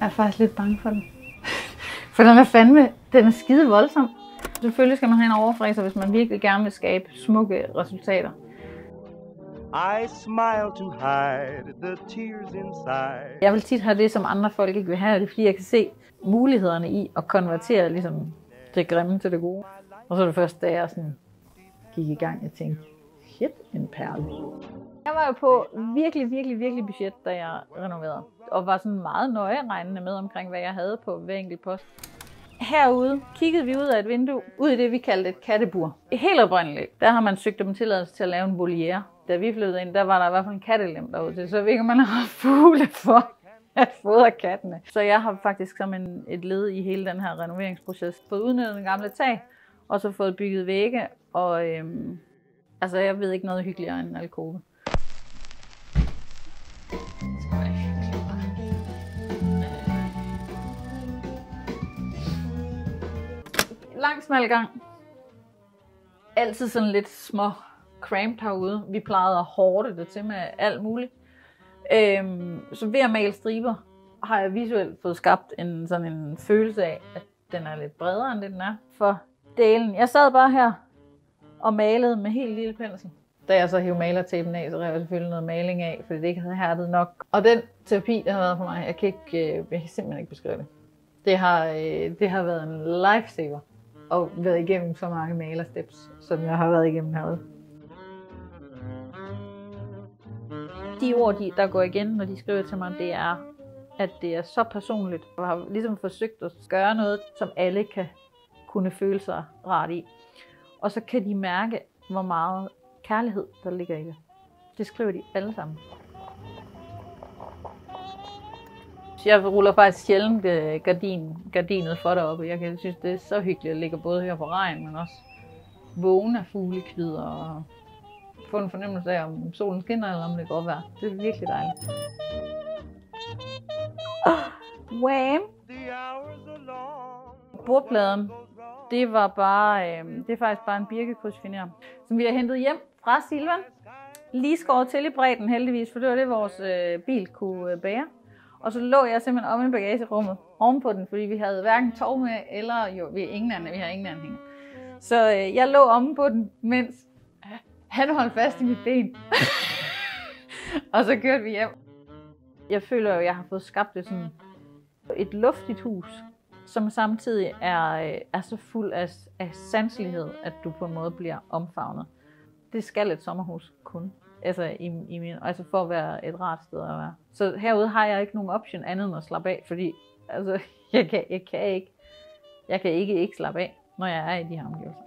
Jeg er faktisk lidt bange for den. For den er skide voldsom. Selvfølgelig skal man have en overfræser, hvis man virkelig gerne vil skabe smukke resultater. I smile to hide the tears inside. Jeg vil tit have det, som andre folk ikke vil have, det er fordi jeg kan se mulighederne i at konvertere ligesom det grimme til det gode. Og så er det først, da jeg sådan gik i gang, jeg tænkte, shit, en perle. Jeg var jo på virkelig budget, da jeg renoverede. Og var sådan meget nøje regnende med omkring, hvad jeg havde på hver enkelt post. Herude kiggede vi ud af et vindue, ud i det, vi kaldte et kattebur. Helt oprindeligt, der har man søgt om tilladelse til at lave en voliere. Da vi flyttede ind, der var der i hvert fald en kattelem derude til, så ikke man har fugle for at fodre kattene. Så jeg har faktisk som et led i hele den her renoveringsproces fået udnyttet den gamle tag, og så fået bygget vægge, og altså jeg ved ikke noget hyggeligere end en alkove. Lang smal gang. Altid sådan lidt små cramped herude. Vi plejede at hårde det til med alt muligt. Så ved at male striber, har jeg visuelt fået skabt sådan en følelse af, at den er lidt bredere end det den er. For delen. Jeg sad bare her og malede med helt lille pensel. Da jeg så hævde malertapen af, så rev jeg selvfølgelig noget maling af, fordi det ikke havde hærdet nok. Og den terapi, der har været for mig, jeg kan simpelthen ikke beskrive det. Det har været en lifesaver. Og været igennem så mange malersteps, som jeg har været igennem herude. De ord, der går igen, når de skriver til mig, det er, at det er så personligt. Og har ligesom forsøgt at gøre noget, som alle kan kunne føle sig rart i. Og så kan de mærke, hvor meget kærlighed, der ligger i det. Det skriver de alle sammen. Jeg ruller faktisk sjældent gardinet for deroppe. Jeg synes, det er så hyggeligt at ligge både her på regn, men også vågne af fuglekvider og få en fornemmelse af, om solen skinner eller om det går vejr. Det er virkelig dejligt. Wham! Bordpladen, det er faktisk bare en birkekrydsfiner, som vi har hentet hjem fra Silvan. Lige skåret til i bredden heldigvis, for det var det, vores bil kunne bære. Og så lå jeg simpelthen om i bagagerummet ovenpå den, fordi vi havde hverken tov med, eller vi har ingen anhænger. Så jeg lå omme på den, mens han holdt fast i mit ben. Og så kørte vi hjem. Jeg føler jo, at jeg har fået skabt et luftigt hus, som samtidig er så fuld af sanselighed, at du på en måde bliver omfavnet. Det skal et sommerhus kun. Altså for at være et rart sted at være. Så herude har jeg ikke nogen option andet end at slappe af, fordi altså, jeg kan ikke slappe af, når jeg er i de her omgivelser.